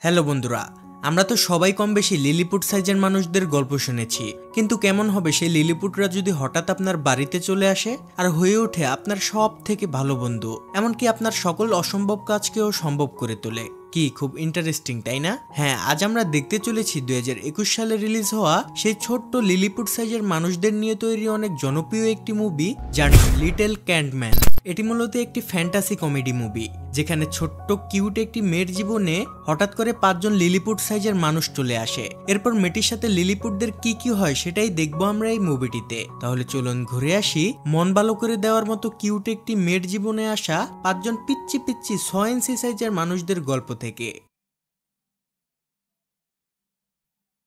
Hello বন্ধুরা, আমরা তো সবাই কম বেশি লিলিপুট সাইজের মানুষদের গল্প শুনেছি, কিন্তু কেমন হবে সেই লিলিপুটরা যদি হঠাৎ আপনার বাড়িতে চলে আসে আর হয়ে ওঠে আপনার সব থেকে ভালো বন্ধু, এমনকি আপনার সকল অসম্ভব কাজকেও সম্ভব করে তোলে। কি খুব ইন্টারেস্টিং, তাই না? হ্যাঁ, আজ আমরা দেখতে চলেছি 2021 সালে রিলিজ হওয়া সেই ছোট্ট লিলিপুট সাইজের মানুষদের নিয়ে তৈরি অনেক জনপ্রিয় একটি মুভি, যার নাম লিটল ক্যান্টম্যান। এটি মূলত একটি ফ্যান্টাসি কমেডি মুভি, যেখানে ছোট্ট কিউট একটি মেয়ের জীবনে হঠাৎ করে 5জন লিলিপুট সাইজের মানুষ চলে আসে। এরপর মেয়েটির সাথে লিলিপুটদের কি কি হয় সেটাই দেখবো আমরা এই মুভিটিতে। তাহলে চলুন ঘুরে আসি মন ভালো করে দেওয়ার মতো কিউট একটি মেয়ের জীবনে আসা 5জন পিচ্চি পিচ্চি 6 ইঞ্চি সাইজের মানুষদের গল্প থেকে।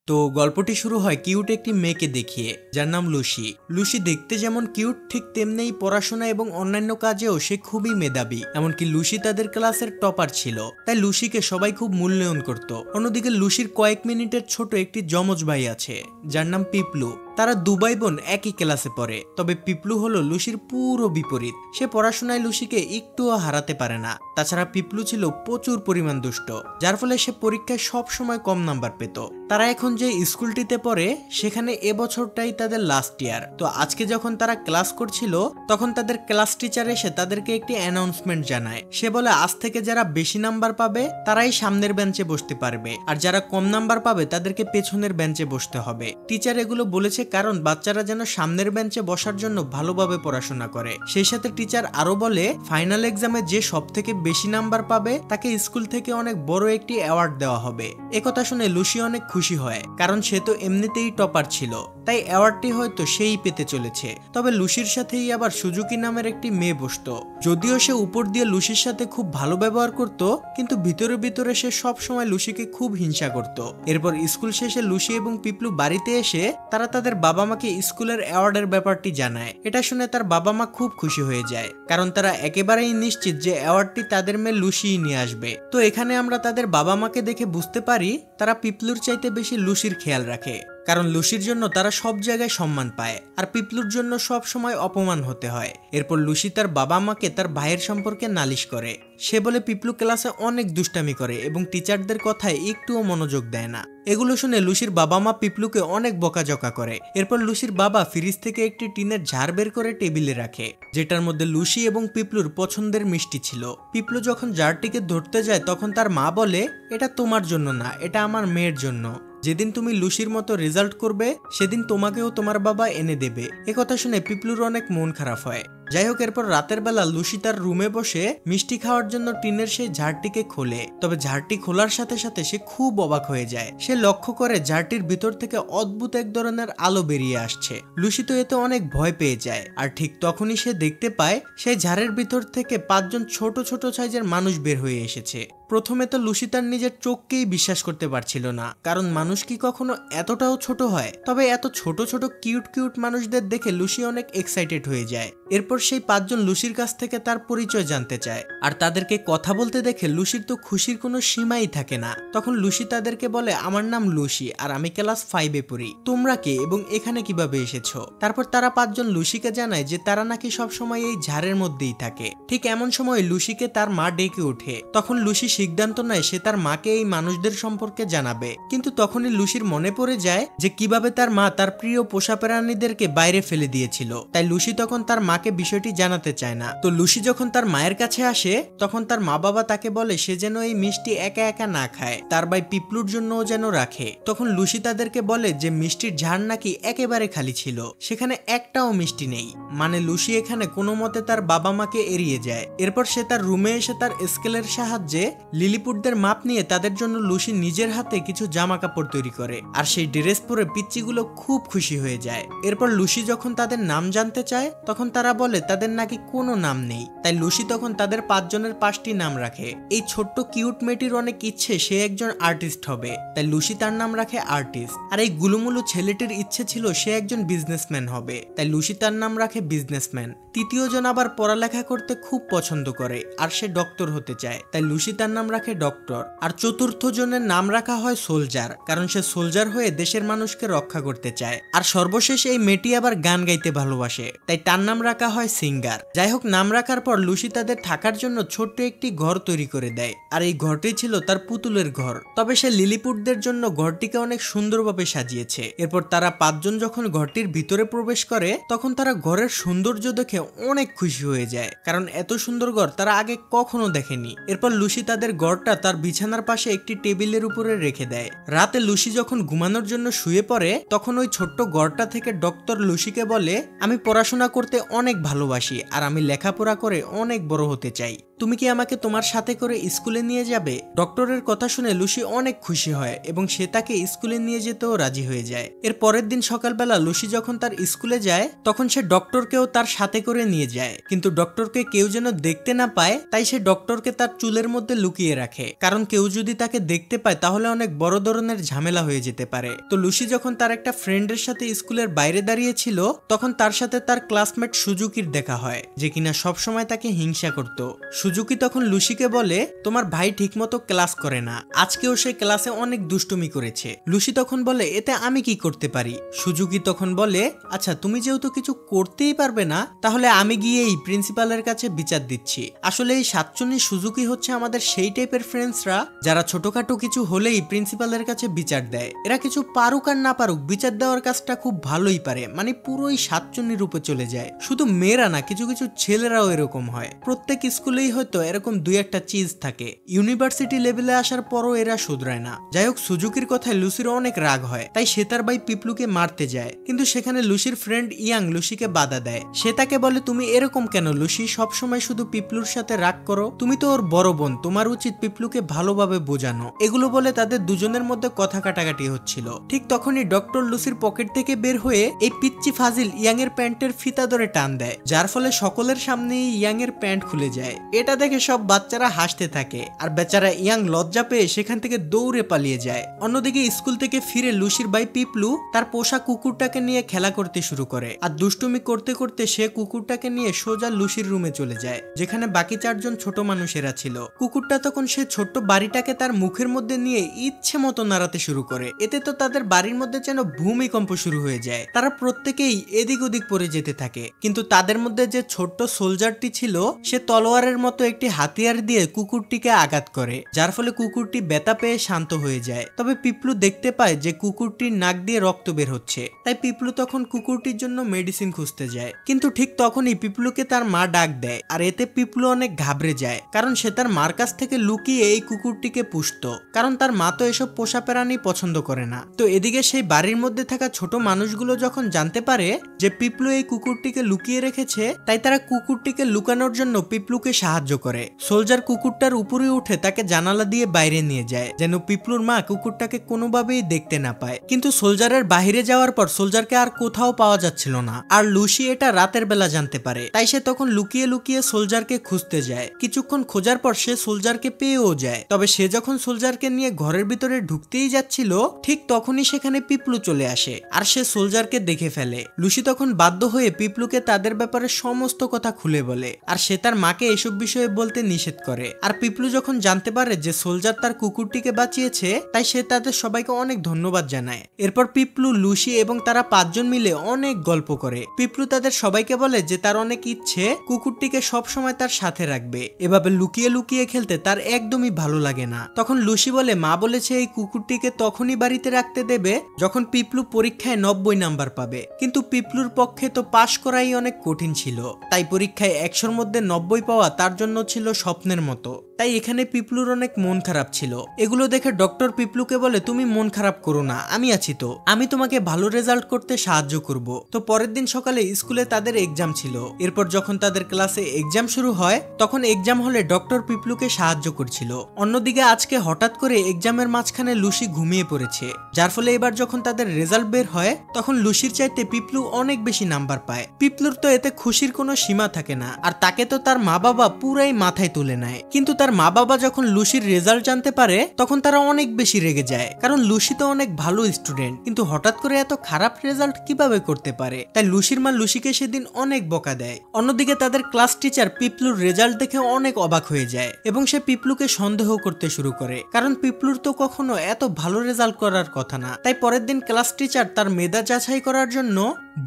তো গল্পটি শুরু হয় কিউট একটি মেয়েকে দেখিয়ে, যার নাম লুসি। লুসি দেখতে যেমন কিউট, ঠিক তেমনি পড়াশোনা এবং অন্যান্য কাজেও সে খুবই মেধাবী। এমনকি লুসি তাদের ক্লাসের টপার ছিল, তাই লুসিকে সবাই খুব মূল্যায়ন করত। অন্যদিকে লুসির কয়েক মিনিটের ছোট একটি যমজ ভাই আছে, যার নাম পিপলু। তারা দুবাই বোন একই ক্লাসে পড়ে, তবে পিপলু হলো লুসির পুরো বিপরীত। সে পড়াশোনায় লুসিকে একটুও হারাতে পারে না। তাছাড়া পিপলু ছিল প্রচুর পরিমাণ দুষ্ট, যার ফলে সে পরীক্ষায় সব সময় কম নাম্বার পেত। তারা এখন যে স্কুলটিতে পড়ে সেখানে এবছরটাই তাদের লাস্ট ইয়ার। তো আজকে যখন তারা ক্লাস করছিল, তখন তাদের ক্লাস টিচার এসে তাদেরকে একটি অ্যানাউন্সমেন্ট জানায়। সে বলে আজ থেকে যারা বেশি নাম্বার পাবে তারাই সামনের বেঞ্চে বসতে পারবে, আর যারা কম নাম্বার পাবে তাদেরকে পেছনের বেঞ্চে বসতে হবে। টিচার এগুলো বলেছে কারণ বাচ্চারা যেন সামনের বেঞ্চে বসার জন্য ভালোভাবে পড়াশোনা করে। সেই সাথে টিচার আরো বলে ফাইনাল এক্সামে যে সব থেকে বেশি নাম্বার পাবে তাকে স্কুল থেকে অনেক বড় একটি অ্যাওয়ার্ড দেওয়া হবে। একথা শুনে লুসি অনেক খুশি হয়, কারণ সে তো এমনিতেই টপার ছিল, তাই অ্যাওয়ার্ডটি হয়তো সেই পেতে চলেছে। তবে লুসির সাথেই আবার সুজুকি নামের একটি মেয়ে বসতো। যদিও সে উপর দিয়ে লুসির সাথে খুব ভালো ব্যবহার করত, কিন্তু ভিতরে ভিতরে সে সব সময় লুসিকে খুব হিংসা করত। এরপর স্কুল শেষে লুসি এবং পিপলু বাড়িতে এসে তারা তাদের বাবা মাকে স্কুলের অ্যাওয়ার্ডের ব্যাপারটি জানায়। এটা শুনে তার বাবা মা খুব খুশি হয়ে যায়, কারণ তারা একেবারেই নিশ্চিত যে অ্যাওয়ার্ডটি তাদের মেয়ে লুসিই নিয়ে আসবে। তো এখানে আমরা তাদের বাবা মাকে দেখে বুঝতে পারি তারা পিপলুর চাইতে বেশি লুসির খেয়াল রাখে, কারণ লুসির জন্য তারা সব জায়গায় সম্মান পায়, আর পিপলুর জন্য সব সময় অপমান হতে হয়। এরপর লুসি তার বাবা মাকে তার ভাইয়ের সম্পর্কে নালিশ করে। সে বলে পিপলু ক্লাসে অনেক দুষ্টামি করে এবং টিচারদের কথায় একটুও মনোযোগ দেয় না। এগুলো শুনে লুসির বাবা মা পিপলুকে অনেক বকাঝকা করে। এরপর লুসির বাবা ফ্রিজ থেকে একটি টিনের ঝাড় বের করে টেবিলে রাখে, যেটার মধ্যে লুসি এবং পিপলুর পছন্দের মিষ্টি ছিল। পিপলু যখন জারটিকে ধরতে যায় তখন তার মা বলে, এটা তোমার জন্য না, এটা আমার মেয়ের জন্য। যেদিন তুমি লুসির মতো রেজাল্ট করবে সেদিন তোমাকেও তোমার বাবা এনে দেবে। একথা শুনে পিপলুর অনেক মন খারাপ হয়। যাই হোক, এরপর রাতের বেলা লুসি তার রুমে বসে মিষ্টি খাওয়ার জন্য টিনের সেই ঝাড়টিকে খোলে। তবে ঝাড়টি খোলার সাথে সাথে সে খুব অবাক হয়ে যায়। সে লক্ষ্য করে ঝাড়টির ভিতর থেকে অদ্ভুত এক ধরনের আলো বেরিয়ে আসছে। লুসি তো এতে অনেক ভয় পেয়ে যায়, আর ঠিক তখনই সে দেখতে পায় সেই ঝাড়ের ভিতর থেকে 5জন ছোট ছোট সাইজের মানুষ বের হয়ে এসেছে। প্রথমে তো লুসি তার নিজের চোখকেই বিশ্বাস করতে পারছিল না, কারণ মানুষ কি কখনো এতটাও ছোট হয়? তবে এত ছোট ছোট কিউট কিউট মানুষদের দেখে লুসি অনেক এক্সাইটেড হয়ে যায়। এরপর সেই 5জন লুসির কাছ থেকে তার পরিচয় জানতে চায়, আর তাদেরকে কথা বলতে দেখে লুসির তো খুশির কোনো সীমাই থাকে না। তখন লুসি তাদেরকে বলে, আমার নাম লুসি আর আমি ক্লাস 5-এ পড়ি। তোমরা কে এবং এখানে কিভাবে এসেছো? তারপর তারা 5জন লুসিকে জানায় যে তারা নাকি সব সময় এই ঝাড়ের মধ্যেই থাকে। ঠিক এমন সময় লুসিকে তার মা ডেকে ওঠে। তখন লুসি সিদ্ধান্ত নেয় সে তার মাকে এই মানুষদের সম্পর্কে জানাবে, কিন্তু তখনই লুসির মনে পড়ে যায় যে কিভাবে তার মা তার প্রিয় পোষা প্রাণীদেরকে বাইরে ফেলে দিয়েছিল। তাই লুসি তখন তার মাকে বিষয়টি জানাতে চায় না। তো লুসি যখন তার মায়ের কাছে আসে তখন তার মা বাবা তাকে বলে সে যেন এই মিষ্টি একা একা না খায়, তার ভাই পিপলুর জন্যও যেন রাখে। তখন লুসি তাদেরকে বলে যে মিষ্টির ঝাড় নাকি একেবারে খালি ছিল, সেখানে একটাও মিষ্টি নেই। মানে লুসি এখানে কোনো মতে তার বাবা মাকে এড়িয়ে যায়। এরপর সে তার রুমে এসে তার স্কেলের সাহায্যে লিলিপুটদের মাপ নিয়ে তাদের জন্য লুসি নিজের হাতে কিছু জামা কাপড় তৈরি করে, আর সেই ড্রেস পরে পিচ্চিগুলো খুব খুশি হয়ে যায়। এরপর লুসি যখন তাদের নাম জানতে চায় তখন তারা বলে তাদের নাকি কোনো নাম নেই। তাই লুসি তখন তাদের 5জনের 5টি নাম রাখে। এই ছোট্ট কিউট মেয়েটির অনেক ইচ্ছে সে একজন আর্টিস্ট হবে, তাই লুসি তার নাম রাখে আর্টিস্ট। আর এই গুলুমুলু ছেলেটির ইচ্ছে ছিল সে একজন বিজনেসম্যান হবে, তাই লুসি তার নাম রাখে বিজনেসম্যান। তৃতীয় জন আবার পড়ালেখা করতে খুব পছন্দ করে আর সে ডক্টর হতে চায়, তাই লুসি তার নাম রাখে ডক্টর। আর চতুর্থ জনের নাম রাখা হয় সোলজার, কারণ সে সোলজার হয়ে দেশের মানুষকে রক্ষা করতে চায়। আর সর্বশেষ এই মেয়েটি আবার গান গাইতে ভালোবাসে, তাই তার নাম রাখা হয় সিঙ্গার। যাই হোক, নাম রাখার পর লুসি তাদের থাকার জন্য ছোট্ট একটি ঘর তৈরি করে দেয়, আর এই ঘরটি ছিল তার পুতুলের ঘর। তবে সে লিলিপুটদের জন্য ঘরটিকে অনেক সুন্দরভাবে সাজিয়েছে। এরপর তারা 5 জন যখন ঘরটির ভিতরে প্রবেশ করে তখন তারা ঘরের সৌন্দর্য দেখে অনেক খুশি হয়ে যায়, কারণ এত সুন্দর ঘর তারা আগে কখনো দেখেনি। এরপর লুসি তাদের ঘরটা তার বিছানার পাশে একটি টেবিলের উপরে রেখে দেয়। রাতে লুসি যখন ঘুমানোর জন্য শুয়ে পড়ে তখন ওই ছোট্ট ঘরটা থেকে ডক্টর লুসিকে বলে, আমি পড়াশোনা করতে অনেক ভালোবাসি আর আমি লেখাপড়া করে অনেক বড় হতে চাই, তুমি কি আমাকে তোমার সাথে করে স্কুলে নিয়ে যাবে? ডক্টরের কথা শুনে লুসি অনেক খুশি হয় এবং সে তাকে স্কুলে নিয়ে যেতেও রাজি হয়ে যায়। এর পরের দিন সকালবেলা লুসি যখন তার স্কুলে যায় তখন সে ডক্টরকেও তার সাথে করে নিয়ে যায়, কিন্তু ডক্টরকে কেউ যেন দেখতে না পায় তাই সে ডক্টরকে তার চুলের মধ্যে লুকিয়ে রাখে, কারণ কেউ যদি তাকে দেখতে পায় তাহলে অনেক বড় ধরনের ঝামেলা হয়ে যেতে পারে। তো লুসি যখন তার একটা ফ্রেন্ডের সাথে স্কুলের বাইরে দাঁড়িয়েছিল তখন তার সাথে তার ক্লাসমেট সুজুকির দেখা হয়, যে কিনা সবসময় তাকে হিংসা করত। সুজুকি তখন লুসিকে বলে, তোমার ভাই ঠিকমতো ক্লাস করে না, আজকেও সে ক্লাসে অনেক দুষ্টুমি করেছে। লুসি তখন বলে, এতে আমি কি করতে পারি? সুজুকি তখন বলে, আচ্ছা তুমি যেহেতু কিছু করতেই পারবে না তাহলে আমি গিয়ে এই প্রিন্সিপালের কাছে বিচার দিচ্ছি। আসলে এই সাতচুন্নি সুজুকি হচ্ছে আমাদের সেই টাইপের ফ্রেন্ডসরা যারা ছোটখাটো কিছু হলেই প্রিন্সিপালের কাছে বিচার দেয়। এরা কিছু পারুক আর না পারুক বিচার দেওয়ার কাজটা খুব ভালোই পারে, মানে পুরোই সাতচুন্নি রূপে চলে যায়। শুধু মেয়েরা না, কিছু কিছু ছেলেরাও এরকম হয়। প্রত্যেক স্কুলেই হয়তো এরকম 2-1টা চিজ থাকে। ইউনিভার্সিটি লেভেলে আসার পরও এরা শুধরায় না। যাই হোক, সুজুকির কথায় লুসির অনেক রাগ হয়, তাই সে তার ভাই পিপলুকে মারতে যায়, কিন্তু সেখানে লুসির ফ্রেন্ড ইয়াং লুসিকে বাধা দেয়। সে তাকে বলে, তুমি এরকম কেন লুসি, সবসময় শুধু পিপলুর সাথে রাগ করো, তুমি তো ওর বড় বোন, তোমার উচিত পিপলুকে ভালোভাবে বোঝানো। এগুলো বলে তাদের দুজনের মধ্যে কথা কাটাকাটি হচ্ছিল। ঠিক তখনই ডক্টর লুসির পকেট থেকে বের হয়ে এই পিচ্চি ফাজিল ইয়াং এর প্যান্টের ফিতা ধরে টান দেয়, যার ফলে সকলের সামনেই ইয়াং এর প্যান্ট খুলে যায়। এটা দেখে সব বাচ্চারা হাসতে থাকে আর বেচারা ইয়াং লজ্জা পেয়ে সেখান থেকে দৌড়ে পালিয়ে যায়। অন্যদিকে স্কুল থেকে ফিরে লুসির ভাই পিপলু তার পোষা কুকুরটাকে নিয়ে খেলা করতে শুরু করে, আর দুষ্টুমি করতে করতে সে কুকুরটাকে নিয়ে সোজা লুসির রুমে চলে যায়, যেখানে বাকি 4 জন ছোট মানুষেরা ছিল। কুকুরটা তখন সে ছোট্ট বাড়িটাকে তার মুখের মধ্যে নিয়ে ইচ্ছে মতো নাড়াতে শুরু করে। এতে তো তাদের বাড়ির মধ্যে যেন ভূমিকম্প শুরু হয়ে যায়। তারা প্রত্যেকেই এদিক ওদিক পড়ে যেতে থাকে, কিন্তু তাদের মধ্যে যে ছোট্ট সোলজারটি ছিল সে তলোয়ারের মতো একটি হাতিয়ার দিয়ে কুকুরটিকে আঘাত করে, যার ফলে কুকুরটি ব্যথা পেয়ে শান্ত হয়ে যায়। তবে পিপলু দেখতে পায় যে কুকুরটির নাক দিয়ে রক্ত বের হচ্ছে, তাই পিপলু তখন কুকুরটির জন্য মেডিসিন খুঁজতে যায়। কিন্তু ঠিক তখনই পিপলুকে তার মা ডাক দেয়, আর এতে পিপলু অনেক ঘাবড়ে যায়, কারণ সে তার মার কাছ থেকে লুকিয়ে এই কুকুরটিকে পুষত, কারণ তার মা তো এসব পোষা প্রাণী পছন্দ করে না। তো এদিকে সেই বাড়ির মধ্যে থাকা ছোট মানুষগুলো যখন জানতে পারে যে পিপলু এই কুকুরটিকে লুকিয়ে রেখেছে, তাই তারা কুকুরটিকে লুকানোর জন্য পিপলুকে সাহায্য করে। সোলজার কুকুরটার উপরে উঠে তাকে জানালা দিয়ে বাইরে নিয়ে যায়, যেন পিপলুর মা কুকুরটাকে কোনোভাবেই দেখতে না পায়। কিন্তু সোলজারের বাইরে যাওয়ার পর সোলজারকে আর কোথাও পাওয়া যাচ্ছিল না, আর লুসি এটা রাতের বেলা জানতে পারে, তাই সে তখন লুকিয়ে লুকিয়ে সোলজারকে খুঁজতে যায়। কিছুক্ষণ খোঁজার পর সে সোলজারকে পেয়েও যায়। তবে সে যখন সোলজারকে নিয়ে ঘরের ভিতরে ঢুকতেই যাচ্ছিল ঠিক তখনই সেখানে পিপলু চলে আসে, আর সে সোলজারকে দেখে ফেলে। লুসি তখন বাধ্য হয়ে পিপলুকে তাদের ব্যাপারে সমস্ত কথা খুলে বলে, আর সে তার মাকে এসব বিষয়ে বলতে নিষেধ করে। আর পিপলু যখন জানতে পারে যে সোলজার তার কুকুরটিকে বাঁচিয়েছে, তাই সে তাদের সবাইকে অনেক ধন্যবাদ জানায়। এরপর পিপলু, লুসি এবং তারা 5 জন মিলে অনেক গল্প করে। পিপলু তাদের সবাইকে বলে যে তার অনেক ইচ্ছে কুকুরটিকে সব সময় তার সাথে রাখবে, এভাবে লুকিয়ে লুকিয়ে খেলতে তার একদমই ভালো লাগে না। তখন লুসি বলে, মা বলেছে এই কুকুরটিকে তখনই বাড়িতে রাখতে দেবে যখন পিপলু পরীক্ষায় 90 নাম্বার পাবে, কিন্তু পিপলুর পক্ষে তো পাশ করাই অনেক কঠিন ছিল, তাই পরীক্ষায় 100-র মধ্যে 90 পাওয়া তার জন্য ছিল স্বপ্নের মতো। তাই এখানে পিপলুর অনেক মন খারাপ ছিল। এগুলো দেখে ডক্টর পিপলুকে বলে, তুমি মন খারাপ করো না, আমি আছি তো, আমি তোমাকে ভালো রেজাল্ট করতে সাহায্য করব। তো পরের দিন সকালে স্কুলে তাদের এক্সাম ছিল। এরপর যখন তাদের ক্লাসে এক্সাম শুরু হয় তখন এক্সাম হলে ডক্টর পিপলুকে সাহায্য করছিল। অন্যদিকে আজকে হঠাৎ করে এক্সামের মাঝখানে লুসি ঘুমিয়ে পড়েছে, যার ফলে এবার যখন তাদের রেজাল্ট বের হয় তখন লুসির চাইতে পিপলু অনেক বেশি নাম্বার পায়। পিপলুর তো এতে খুশির কোনো সীমা থাকে না, আর তাকে তো তার মা বাবা পুরাই মাথায় তুলে নেয়। কিন্তু তার মা বাবা যখন লুসির রেজাল্ট জানতে পারে তখন তারা অনেক বেশি রেগে যায়, কারণ লুসি তো অনেক ভালো স্টুডেন্ট, কিন্তু হঠাৎ করে এত খারাপ রেজাল্ট কিভাবে করতে পারে। তাই লুসির মা লুসিকে সেদিন অনেক বকা দেয়। অন্যদিকে তাদের ক্লাস টিচার পিপলুর রেজাল্ট দেখে অনেক অবাক হয়ে যায় এবং সে পিপলুকে সন্দেহ করতে শুরু করে, কারণ পিপলুর তো কখনো এত ভালো রেজাল্ট করার কথা না। তাই পরের দিন ক্লাস টিচার তার মেধা যাচাই করার জন্য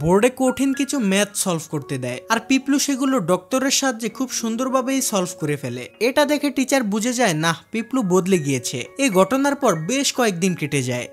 বোর্ডে কঠিন কিছু ম্যাথ সলভ করতে দেয়, আর পিপলু সেগুলো ডক্টরের সাহায্যে খুব সুন্দরভাবেই সলভ করে ফেলে। এটা দেখে টিচার বুঝে যায় না, পিপলু বদলে গিয়েছে। এই ঘটনার পর বেশ কয়েকদিন কেটে যায়।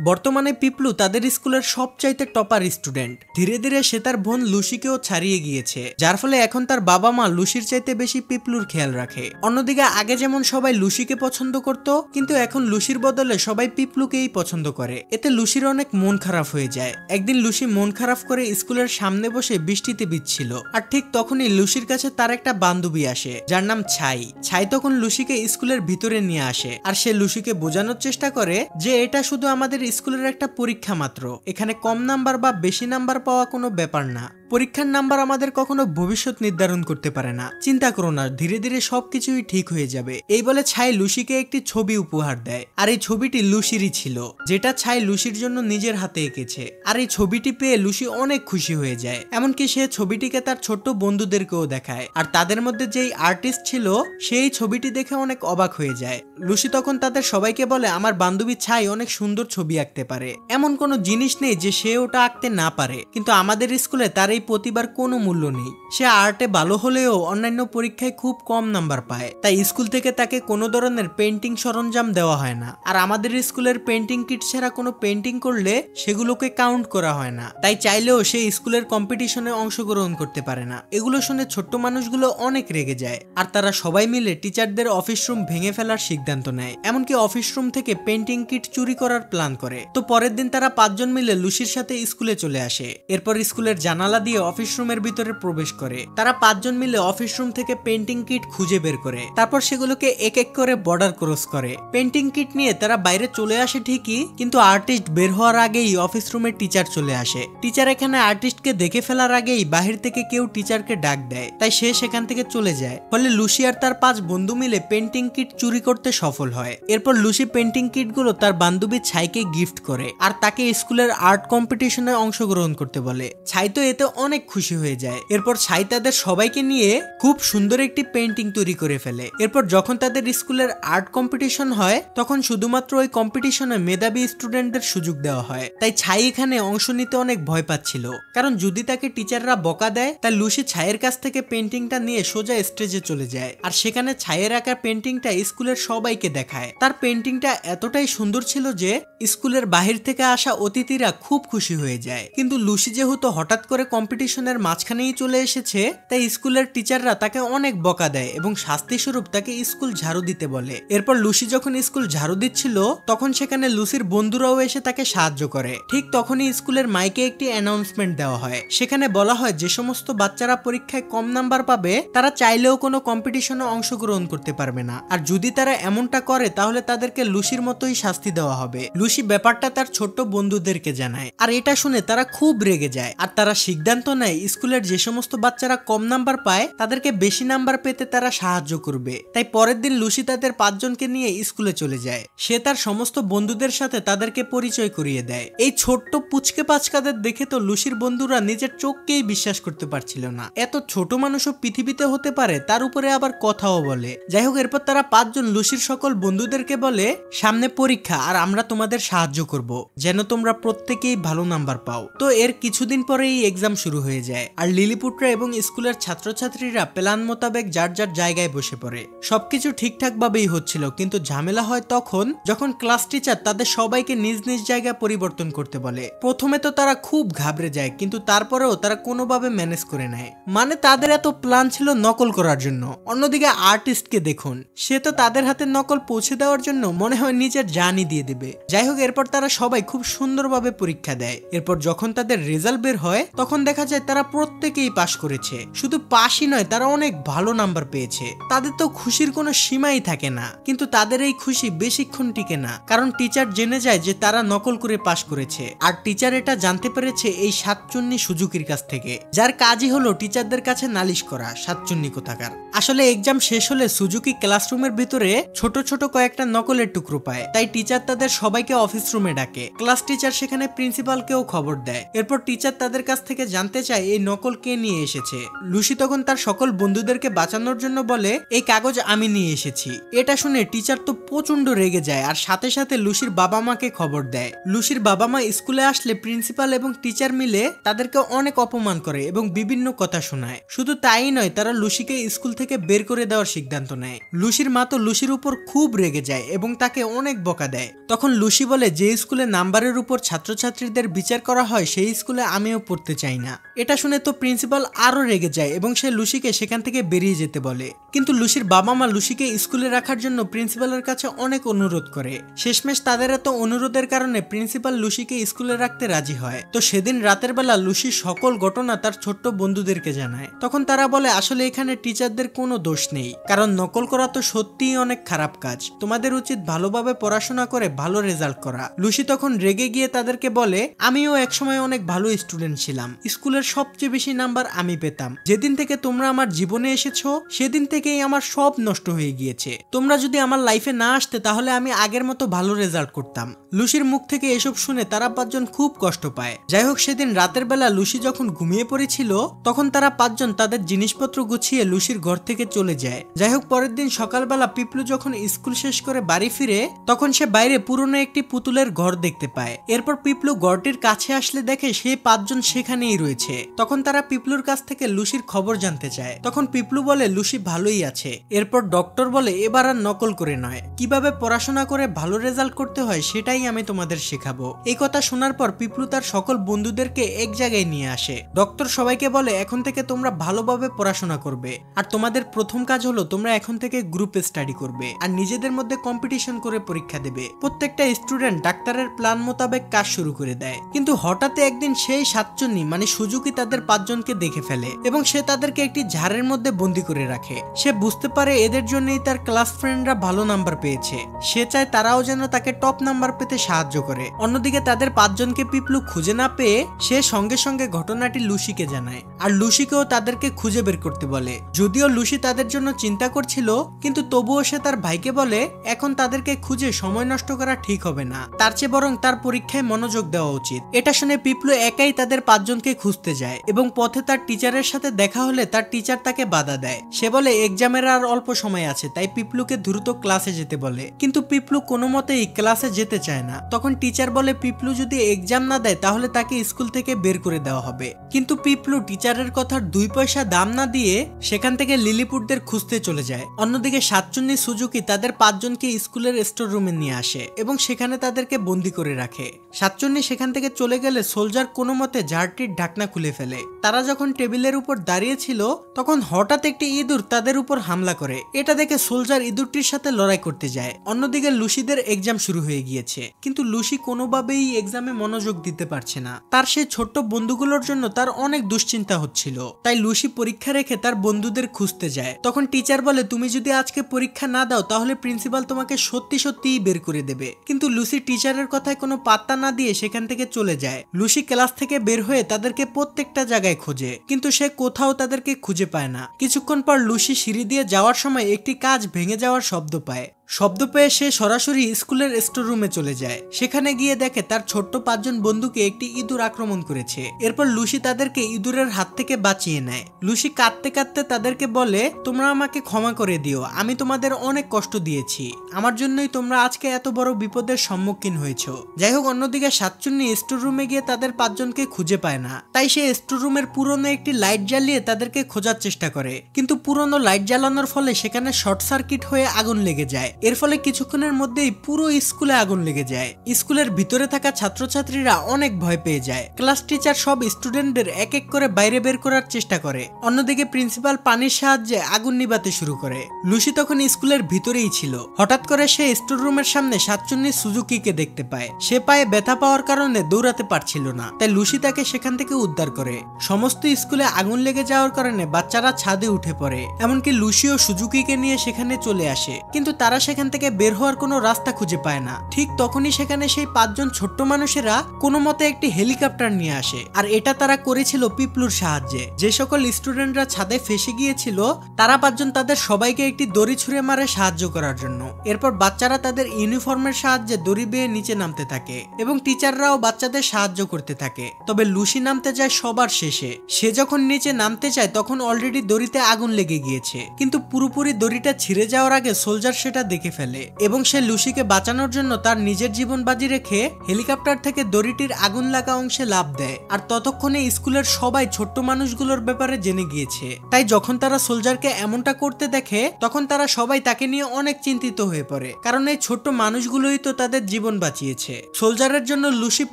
বর্তমানে পিপলু তাদের স্কুলের সবচাইতে টপার স্টুডেন্ট। ধীরে ধীরে সে তার বোন লুসিকেও ছাড়িয়ে গিয়েছে, যার ফলে এখন তার বাবা মা লুসির চাইতে বেশি পিপলুর খেয়াল রাখে। অন্যদিকে আগে যেমন সবাই লুসিকে পছন্দ করত, কিন্তু এখন লুসির বদলে সবাই পিপলুকেই পছন্দ করে। এতে লুসির অনেক মন খারাপ হয়ে যায়। একদিন লুসি মন খারাপ করে স্কুলের সামনে বসে বৃষ্টিতে ভিজছিল, আর ঠিক তখনই লুসির কাছে তার একটা বান্ধবী আসে যার নাম ছাই। ছাই তখন লুসিকে স্কুলের ভিতরে নিয়ে আসে, আর সে লুসিকে বোঝানোর চেষ্টা করে যে এটা শুধু আমাদের স্কুলের একটা পরীক্ষা মাত্র, এখানে কম নাম্বার বা বেশি নাম্বার পাওয়া কোনো ব্যাপার না। পরীক্ষার নাম্বার আমাদের কখনো ভবিষ্যৎ নির্ধারণ করতে পারে না, চিন্তা করো না, ধীরে ধীরে সবকিছুই ঠিক হয়ে যাবে। এই বলে ছাই লুসিকে একটি ছবি উপহার দেয়, আর এই ছবিটি লুসিরই ছিল, যেটা ছাই লুসির জন্য নিজের হাতে এঁকেছে। আর এই ছবিটি পেয়ে লুসি অনেক খুশি হয়ে যায়, এমনকি সে ছবিটিকে তার ছোট্ট বন্ধুদেরকেও দেখায়। আর তাদের মধ্যে যেই আর্টিস্ট ছিল সেই ছবিটি দেখে অনেক অবাক হয়ে যায়। লুসি তখন তাদের সবাইকে বলে, আমার বান্ধবী ছাই অনেক সুন্দর ছবি আঁকতে পারে, এমন কোনো জিনিস নেই যে সে ওটা আঁকতে না পারে, কিন্তু আমাদের স্কুলে তার এই প্রতিভার কোনো মূল্য নেই। সে আর্টে ভালো হলেও অন্যান্য পরীক্ষায় খুব কম নাম্বার পায়, তাই স্কুল থেকে তাকে কোনো ধরনের পেন্টিং সরঞ্জাম দেওয়া হয় না। আর আমাদের স্কুলের পেন্টিং কিট ছাড়া কোনো পেন্টিং করলে সেগুলোকে কাউন্ট করা হয় না, তাই চাইলেও সে স্কুলের কম্পিটিশনে অংশগ্রহণ করতে পারে না। এগুলো শুনে ছোট্ট মানুষগুলো অনেক রেগে যায়, আর তারা সবাই মিলে টিচারদের অফিস রুম ভেঙে ফেলার সিদ্ধান্ত নেয়, এমনকি অফিস রুম থেকে পেন্টিং কিট চুরি করার প্ল্যান করে। তো পরের দিন তারা 5 জন মিলে লুসির সাথে স্কুলে চলে আসে। এরপর স্কুলের জানালা দিয়ে অফিস রুমের ভিতরে প্রবেশ করে। তারা 5 জন মিলে অফিস রুম থেকে পেন্টিং কিট খুঁজে বের করে, তারপর সেগুলোকে এক এক করে বর্ডার ক্রস করে। পেন্টিং কিট নিয়ে তারা বাইরে চলে আসে ঠিকই, কিন্তু আর্টিস্ট বের হওয়ার আগেই অফিস রুমে টিচার চলে আসে। টিচার এখানে আর্টিস্টকে দেখে ফেলার আগেই বাহির থেকে কেউ টিচারকে ডাক দেয়, তাই সে সেখান থেকে চলে যায়। ফলে লুসি আর তার 5 বন্ধু মিলে পেন্টিং কিট চুরি করতে সফল হয়। এরপর লুসি পেন্টিং কিট গুলো তার বান্ধবী ছাইকে গিফট করে, আর তাকে স্কুলের আর্ট কম্পিটিশনে অংশগ্রহণ করতে বলে। ছাই তো এতে অনেক খুশি হয়ে যায়। এরপর ছাই তাদের সবাইকে নিয়ে খুব সুন্দর একটি পেন্টিং তৈরি করে ফেলে। এরপর যখন তাদের স্কুলের আর্ট কম্পিটিশন হয়, তখন শুধুমাত্র ওই কম্পিটিশনে মেধাবী স্টুডেন্টদের সুযোগ দেওয়া হয়। তাই ছাই এখানে অংশ নিতে অনেক ভয় পাচ্ছিল, কারণ যদি তাকে টিচাররা বকা দেয়, তাই লুসি ছাইয়ের কাছ থেকে পেন্টিংটা নিয়ে সোজা স্টেজে চলে যায়, আর সেখানে ছাইয়ের আঁকা পেন্টিংটা স্কুলের সবাইকে দেখায়। তার পেন্টিংটা এতটাই সুন্দর ছিল যে স্কুলের বাহির থেকে আসা অতিথিরা খুব খুশি হয়ে যায়। কিন্তু লুসি যেহেতু হঠাৎ করে কম্পিটিশনের মাঝখানেই চলে এসেছে, তাই স্কুলের টিচাররা তাকে অনেক বকা দেয় এবং শাস্তি স্বরূপ তাকে স্কুল ঝাড়ু দিতে বলে। এরপর লুসি যখন স্কুল ঝাড়ু দিচ্ছিল, তখন সেখানে লুসির বন্ধুরাও এসে তাকে সাহায্য করে। ঠিক তখনই স্কুলের মাইকে একটি অ্যানাউন্সমেন্ট দেওয়া হয়। সেখানে বলা হয় যে সমস্ত বাচ্চারা পরীক্ষায় কম নাম্বার পাবে, তারা চাইলেও কোনো কম্পিটিশনে অংশগ্রহণ করতে পারবে না, আর যদি তারা এমনটা করে তাহলে তাদেরকে লুসির মতোই শাস্তি দেওয়া হবে। লুসি ব্যাপারটা তার ছোট্ট বন্ধুদেরকে জানায়, আর এটা শুনে তারা খুব রেগে যায়, আর তারা সিদ্ধান্ত নেয় স্কুলের যে সমস্ত বাচ্চারা কম নাম্বার পায় তাদেরকে বেশি নাম্বার পেতে তারা সাহায্য করবে। তাই পরের দিন লুসি তাদের 5 জনকে নিয়ে স্কুলে চলে যায়। সে তার সমস্ত বন্ধুদের সাথে তাদেরকে পরিচয় করিয়ে দেয়। এই ছোট্ট পুচকে পাচকাদের দেখে তো লুসির বন্ধুরা নিজের চোখকেই বিশ্বাস করতে পারছিল না, এত ছোট মানুষও পৃথিবীতে হতে পারে, তার উপরে আবার কথাও বলে। যাই হোক, এরপর তারা 5 জন লুসির সকল বন্ধুদেরকে বলে, সামনে পরীক্ষা আর আমরা তোমাদের সাহায্য করব, যেন তোমরা প্রত্যেকেই ভালো নাম্বার পাও। তো এর কিছুদিন পরেই এক্সাম শুরু হয়ে যায়, আর লিলিপুটরা এবং স্কুলের ছাত্রছাত্রীরা প্ল্যান মোতাবেক যার যার জায়গায় বসে পড়ে। সবকিছু ঠিকঠাক ভাবেই হচ্ছিল, কিন্তু ঝামেলা হয় তখন যখন ক্লাস টিচার তাদের সবাইকে নিজ নিজ জায়গায় পরিবর্তন করতে বলে। প্রথমে তো তারা খুব ঘাবড়ে যায়, কিন্তু তারপরেও তারা কোনোভাবে ম্যানেজ করে নেয়। মানে তাদের এত প্ল্যান ছিল নকল করার জন্য। অন্যদিকে আর্টিস্টকে দেখুন, সে তো তাদের হাতে নকল পৌঁছে দেওয়ার জন্য মনে হয় নিজের জানই দিয়ে দেবে। যাই হোক, এরপর তারা সবাই খুব সুন্দরভাবে পরীক্ষা দেয়। এরপর যখন তাদের রেজাল্ট বের হয়, তখন দেখা যায় তারা প্রত্যেকেই পাশ করেছে। শুধু পাশই নয়, তারা অনেক ভালো নাম্বার পেয়েছে। তাদের তো খুশির কোনো সীমাই থাকে না, কিন্তু তাদের এই খুশি বেশিক্ষণ টিকে না, কারণ টিচার জেনে যায় যে তারা নকল করে পাশ করেছে। আর টিচার এটা জানতে পেরেছে এই সাতচুন্নি সুজুকির কাছ থেকে, যার কাজই হলো টিচারদের কাছে নালিশ করা। সাতচুন্নি কোথাকার। আসলে এক্সাম শেষ হলে সুজুকি ক্লাসরুমের ভিতরে ছোট ছোট কয়েকটা নকলের টুকরো পায়, তাই টিচার তাদের সবাইকে অফিস রুমে ডাকে। ক্লাস টিচার সেখানে প্রিন্সিপালকেও খবর দেয়। এরপর টিচার তাদের কাছ থেকে জানতে জানতে চায় এই নকল কে নিয়ে এসেছে। লুসি তখন তার সকল বন্ধুদেরকে বাঁচানোর জন্য বলে এই কাগজ আমি নিয়ে এসেছি। এটা শুনে টিচার তো প্রচন্ড রেগে যায় আর সাথে সাথে লুসির বাবা মাকে খবর দেয়। লুসির বাবা মা স্কুলে আসলে প্রিন্সিপাল এবং টিচার মিলে তাদেরকে অনেক অপমান করে এবং বিভিন্ন কথা শোনায়। শুধু তাই নয়, তারা লুসিকে স্কুল থেকে বের করে দেওয়ার সিদ্ধান্ত নেয়। লুসির মা তো লুসির উপর খুব রেগে যায় এবং তাকে অনেক বকা দেয়। তখন লুসি বলে যে স্কুলে নাম্বারের উপর ছাত্রছাত্রীদের বিচার করা হয় সেই স্কুলে আমিও পড়তে চাই না। এটা শুনে তো প্রিন্সিপাল আরো রেগে যায় এবং সে লুসিকে সেখান থেকে বেরিয়ে যেতে বলে। কিন্তু লুসির বাবা মা লুসিকে স্কুলে রাখার জন্য প্রিন্সিপালের কাছে অনেক অনুরোধ করে। শেষমেশ তাদের এত অনুরোধের কারণে প্রিন্সিপাল লুসিকে স্কুলে রাখতে রাজি হয়। তো সেদিন রাতের বেলা লুসি সকল ঘটনা তার ছোট্ট বন্ধুদেরকে জানায়। তখন তারা বলে আসলে এখানে টিচারদের কোনো দোষ নেই, কারণ নকল করা তো সত্যিই অনেক খারাপ কাজ। তোমাদের উচিত ভালোভাবে পড়াশোনা করে ভালো রেজাল্ট করা। লুসি তখন রেগে গিয়ে তাদেরকে বলে আমিও একসময় অনেক ভালো স্টুডেন্ট ছিলাম, স্কুলের সবচেয়ে বেশি নাম্বার আমি পেতাম। যেদিন থেকে তোমরা আমার জীবনে এসেছো সেদিন থেকেই আমার সব নষ্ট হয়ে গিয়েছে। তোমরা যদি আমার লাইফে না আসতে তাহলে আমি আগের মতো ভালো রেজাল্ট করতাম। লুসির মুখ থেকে এসব শুনে তারা পাঁচজন খুব কষ্ট পায়। যাই হোক, সেদিন রাতের বেলা লুসি যখন ঘুমিয়ে পড়েছিল তখন তারা পাঁচজন তাদের জিনিসপত্র গুছিয়ে লুসির ঘর থেকে চলে যায়। যাই হোক, পরের দিন সকালবেলা পিপলু যখন স্কুল শেষ করে বাড়ি ফিরে তখন সে বাইরে পুরনো একটি পুতুলের ঘর দেখতে পায়। এরপর পিপলু ঘরটির কাছে আসলে দেখে সেই পাঁচজন সেখানেই রয়েছে। তখন তারা পিপলুর কাছ থেকে লুসির খবর জানতে চায়। তখন পিপলু বলে লুসি ভালোই আছে। এরপর ডক্টর বলে এবার আর নকল করে নয়, কিভাবে পড়াশোনা করে ভালো রেজাল্ট করতে হয় সেটাই আমি তোমাদের শেখাবো। এই কথা শোনার পর পিপলু তার সকল বন্ধুদেরকে এক জায়গায় নিয়ে আসে। ডক্টর সবাইকে বলে এখন থেকে তোমরা ভালোভাবে পড়াশোনা করবে আর তোমাদের প্রথম কাজ হলো তোমরা এখন থেকে গ্রুপে স্টাডি করবে আর নিজেদের মধ্যে কম্পিটিশন করে পরীক্ষা দেবে। প্রত্যেকটা স্টুডেন্ট ডাক্তারের প্ল্যান মোতাবেক কাজ শুরু করে দেয়। কিন্তু হঠাৎ একদিন সেই সাতচন্নি মানে সুজুকি তাদের পাঁচজনকে দেখে ফেলে এবং সে তাদেরকে একটি ঝাড়ের মধ্যে বন্দি করে রাখে। সে বুঝতে পারে এদের জন্যই তার ক্লাস ফ্রেন্ডরা ভালো নাম্বার পেয়েছে। সে চায় তারাও যেন তাকে টপ নাম্বার পেতে সাহায্য করে। অন্যদিকে তাদের পাঁচজনকে পিপলু খুঁজে না পেয়ে সে সঙ্গে সঙ্গে ঘটনাটি লুসিকে জানায় আর লুসিকেও তাদেরকে খুঁজে বের করতে বলে। যদিও লুসি তাদের জন্য চিন্তা করছিল কিন্তু তবুও সে তার ভাইকে বলে এখন তাদেরকে খুঁজে সময় নষ্ট করা ঠিক হবে না, তার চেয়ে বরং তার পরীক্ষায় মনোযোগ দেওয়া উচিত। এটা শুনে পিপলু একাই তাদের পাঁচজনকে খুঁজতে যায় এবং পথে তার টিচারের সাথে দেখা হলে তার টিচার তাকে বাধা দেয়। সে বলে এক্সামের আর অল্প সময় আছে, তাই পিপলুকে দ্রুত ক্লাসে যেতে বলে। কিন্তু পিপলু কোনো মতেই ক্লাসে যেতে চায় না। তখন টিচার বলে পিপলু যদি এক্সাম না দেয় তাহলে তাকে স্কুল থেকে বের করে দেওয়া হবে। কিন্তু পিপলু টিচারের কথার 2 পয়সা দাম না দিয়ে সেখান থেকে লিলিপুটদের খুঁজতে চলে যায়। অন্যদিকে সাতচুন্নি সুজুকি তাদের পাঁচজনকে স্কুলের স্টোর রুমে নিয়ে আসে এবং সেখানে তাদেরকে বন্দি করে রাখে। সাতচুন্নি সেখান থেকে চলে গেলে সোলজার কোনো মতে জারটির ঢাকনা খুলে ফেলে। তারা যখন টেবিলের উপর দাঁড়িয়ে ছিল তখন হঠাৎ একটি ইঁদুর তাদের উপর হামলা করে। এটা দেখে সোলজার ইঁদুরটির সাথে লড়াই করতে যায়। অন্যদিকে লুসিদের এক্সাম শুরু হয়ে গিয়েছে কিন্তু লুসি কোনোভাবেই এক্সামে মনোযোগ দিতে পারছে না। তার সেই ছোট্ট বন্ধুগুলোর জন্য তার অনেক দুশ্চিন্তা হচ্ছিল। তাই লুসি পরীক্ষা রেখে তার বন্ধুদের খুঁজতে যায়। তখন টিচার বলে তুমি যদি আজকে পরীক্ষা না দাও তাহলে প্রিন্সিপাল তোমাকে সত্যি সত্যিই বের করে দেবে। কিন্তু লুসি টিচারের কথায় কোনো পাত্তা না দিয়ে সেখান থেকে চলে যায়। লুসি ক্লাস থেকে বের হয়ে তাদেরকে প্রত্যেকটা জায়গায় খোঁজে কিন্তু সে কোথাও তাদেরকে খুঁজে পায় না। কিছুক্ষণ পর লুসি সিঁড়ি দিয়ে যাওয়ার সময় একটি কাঁচ ভেঙে যাওয়ার শব্দ পায়। শব্দ পেয়ে সে সরাসরি স্কুলের স্টোর রুমে চলে যায়। সেখানে গিয়ে দেখে তার ছোট্ট পাঁচজন বন্ধুকে একটি ইঁদুর আক্রমণ করেছে। এরপর লুসি তাদেরকে ইঁদুরের হাত থেকে বাঁচিয়ে নেয়। লুসি কাঁদতে কাঁদতে তাদেরকে বলে তোমরা আমাকে ক্ষমা করে দিও, আমি তোমাদের অনেক কষ্ট দিয়েছি, আমার জন্যই তোমরা আজকে এত বড় বিপদের সম্মুখীন হয়েছো। যাই হোক, অন্যদিকে সাতচুন্নি স্টোর রুমে গিয়ে তাদের পাঁচজনকে খুঁজে পায় না। তাই সে স্টোর রুমের পুরনো একটি লাইট জ্বালিয়ে তাদেরকে খোঁজার চেষ্টা করে কিন্তু পুরনো লাইট জ্বালানোর ফলে সেখানে শর্ট সার্কিট হয়ে আগুন লেগে যায়। এর ফলে কিছুক্ষণের মধ্যেই পুরো স্কুলে আগুন লেগে যায়। স্কুলের ভিতরে থাকা ছাত্রছাত্রীরা অনেক ভয় পেয়ে যায়। ক্লাস টিচার সব স্টুডেন্টদের এক এক করে বাইরে বের করার চেষ্টা করে। অন্যদিকে প্রিন্সিপাল পানির সাহায্যে আগুন নিভাতে শুরু করে। লুসি তখন স্কুলের ভিতরেই ছিল। হঠাৎ করে সে স্টোর রুমের সামনে সাতচুন্নি সুজুকিকে দেখতে পায়। সে পায়ে ব্যথা পাওয়ার কারণে দৌড়াতে পারছিল না, তাই লুসি তাকে সেখান থেকে উদ্ধার করে। সমস্ত স্কুলে আগুন লেগে যাওয়ার কারণে বাচ্চারা ছাদে উঠে পড়ে। এমনকি লুসি ও সুজুকিকে নিয়ে সেখানে চলে আসে কিন্তু তারা সেখান থেকে বের হওয়ার কোনো রাস্তা খুঁজে পায় না। ঠিক তখনই সেখানে সেই 5 জন ছোট্ট মানুষেরা কোনো মতে একটি হেলিকপ্টার নিয়ে আসে, আর এটা তারা করেছিল পিপলুর সাহায্যে। যে সকল স্টুডেন্টরা ছাদে ফেসে গিয়েছিল তারা 5 জন তাদের সবাইকে একটি দড়ি ছুঁড়ে মারে সাহায্য করার জন্য। এরপর বাচ্চারা তাদের ইউনিফর্মের সাহায্যে দড়ি বেয়ে নিচে নামতে থাকে এবং টিচাররাও বাচ্চাদের সাহায্য করতে থাকে। তবে লুসি নামতে যায় সবার শেষে। সে যখন নিচে নামতে চায় তখন অলরেডি দড়িতে আগুন লেগে গিয়েছে, কিন্তু পুরোপুরি দড়িটা ছিঁড়ে যাওয়ার আগে সোলজার সেটা দেখে ফেলে এবং সে লুসিকে বাঁচানোর জন্য তার নিজের জীবন বাজি রেখে হেলিকপ্টার থেকে দড়িটির আগুন লাগা অংশে লাফ দেয়। আর ততক্ষণে স্কুলের সবাই ছোট্ট মানুষগুলোর ব্যাপারে জেনে গিয়েছে। তাই যখন তারা সোলজারকে এমনটা করতে দেখে তখন তারা সবাই তাকে নিয়ে অনেক চিন্তিত হয়ে পড়ে, কারণ এই ছোট্ট মানুষগুলোই তো তাদের জীবন বাঁচিয়েছে। সোলজারের জন্য লুসি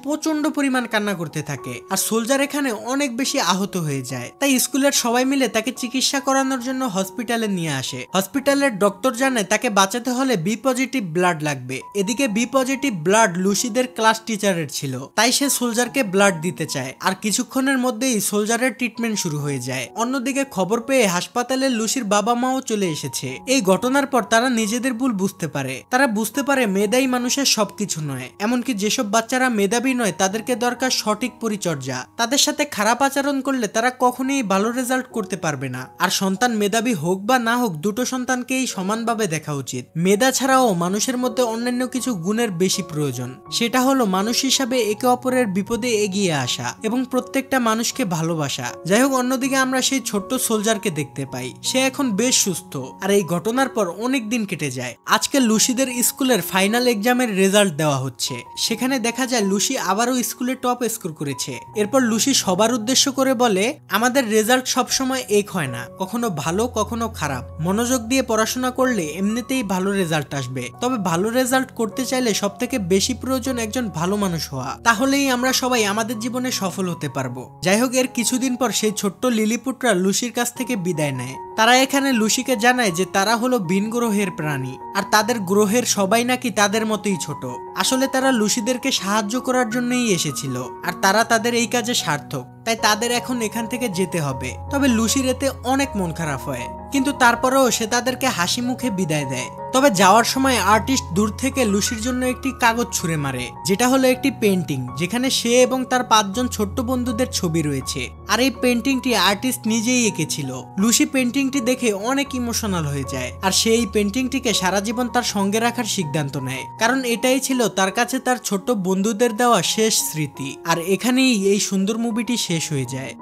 প্রচন্ড পরিমাণ কান্না করতে থাকে, আর সোলজার এখানে অনেক বেশি আহত হয়ে যায়। তাই স্কুলের সবাই মিলে তাকে চিকিৎসা করানোর জন্য হসপিটালে নিয়ে আসে। হসপিটালের ডক্টর জানে তাকে বাঁচাতে হলে বি পজিটিভ ব্লাড লাগবে। এদিকে বি পজিটিভ ব্লাড লুসিদের ক্লাস টিচারের ছিল, তাই সে সোলজারকে ব্লাড দিতে চায়। আর কিছুক্ষণের মধ্যেই সোলজারের ট্রিটমেন্ট শুরু হয়ে যায়। অন্যদিকে খবর পেয়ে হাসপাতালে লুসির বাবা মাও চলে এসেছে। এই ঘটনার পর তারা নিজেদের ভুল বুঝতে পারে। তারা বুঝতে পারে মেধাই মানুষের সবকিছু নয়, এমনকি যেসব বাচ্চারা মেধাবী নয় তাদেরকে দরকার সঠিক পরিচর্যা। তাদের সাথে খারাপ আচরণ করলে তারা কখনোই ভালো রেজাল্ট করতে পারবে না। আর সন্তান মেধাবী হোক বা না হোক, দুটো সন্তানকেই সমানভাবে দেখা উচিত। মেধা ছাড়াও মানুষের মধ্যে অন্যান্য কিছু গুণের বেশি প্রয়োজন। সেটা হলো মানুষ হিসাবে একে অপরের বিপদে এগিয়ে আসা এবং প্রত্যেকটা মানুষকে ভালোবাসা। যাই হোক, অন্যদিকে আমরা সেই ছোট্ট সোলজারকে দেখতে পাই। সে এখন বেশ সুস্থ। আর এই ঘটনার পর অনেক দিন কেটে যায়। আজকে লুসিদের স্কুলের ফাইনাল এক্সামের রেজাল্ট দেওয়া হচ্ছে। সেখানে দেখা যায় লুসি আবারও স্কুলে টপ স্কোর করেছে। এরপর লুসি সবার উদ্দেশ্য করে বলে, আমাদের রেজাল্ট সবসময় এক হয় না, কখনো ভালো কখনো খারাপ। মনোযোগ দিয়ে পড়াশোনা করলে এমনিতেই ভালো রেজাল্ট আসবে। তবে ভালো রেজাল্ট করতে চাইলে সব থেকে বেশি প্রয়োজন একজন ভালো মানুষ হওয়া। তাহলেই আমরা সবাই আমাদের জীবনে সফল হতে পারবো। যাই হোক, এর কিছুদিন পর সেই ছোট্ট লিলিপুটরা লুসির কাছ থেকে বিদায় নেয়। তারা এখানে লুসিকে জানায় যে তারা হলো ভিন গ্রহের প্রাণী, আর তাদের গ্রহের সবাই নাকি তাদের মতোই ছোট। আসলে তারা লুসিদেরকে সাহায্য করার জন্যই এসেছিল, আর তারা তাদের এই কাজে সার্থক। তাই তাদের এখন এখান থেকে যেতে হবে। তবে লুসির এতে অনেক মন খারাপ হয়, কিন্তু তারপরেও সে তাদেরকে হাসি মুখে বিদায় দেয়। তবে যাওয়ার সময় আর্টিস্ট দূর থেকে লুসির জন্য একটি কাগজ ছুঁড়ে মারে, যেটা হলো একটি পেন্টিং, যেখানে সে এবং তার 5 জন ছোট্ট বন্ধুদের ছবি রয়েছে। আর এই পেন্টিংটি আর্টিস্ট নিজেই এঁকেছিল। লুসি পেন্টিংটি দেখে অনেক ইমোশনাল হয়ে যায়, আর সে এই পেন্টিংটিকে সারা জীবন তার সঙ্গে রাখার সিদ্ধান্ত নেয়, কারণ এটাই ছিল তার কাছে তার ছোট্ট বন্ধুদের দেওয়া শেষ স্মৃতি। আর এখানেই এই সুন্দর মুভিটি শেষ হয়ে যায়।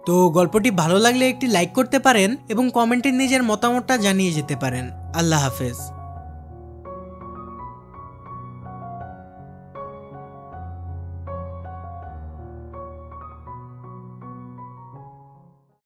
তো গল্পটি ভালো লাগলে একটি লাইক করতে পারেন এবং কমেন্টে নিজের মতামতটা জানিয়ে যেতে পারেন। আল্লাহ হাফেজ।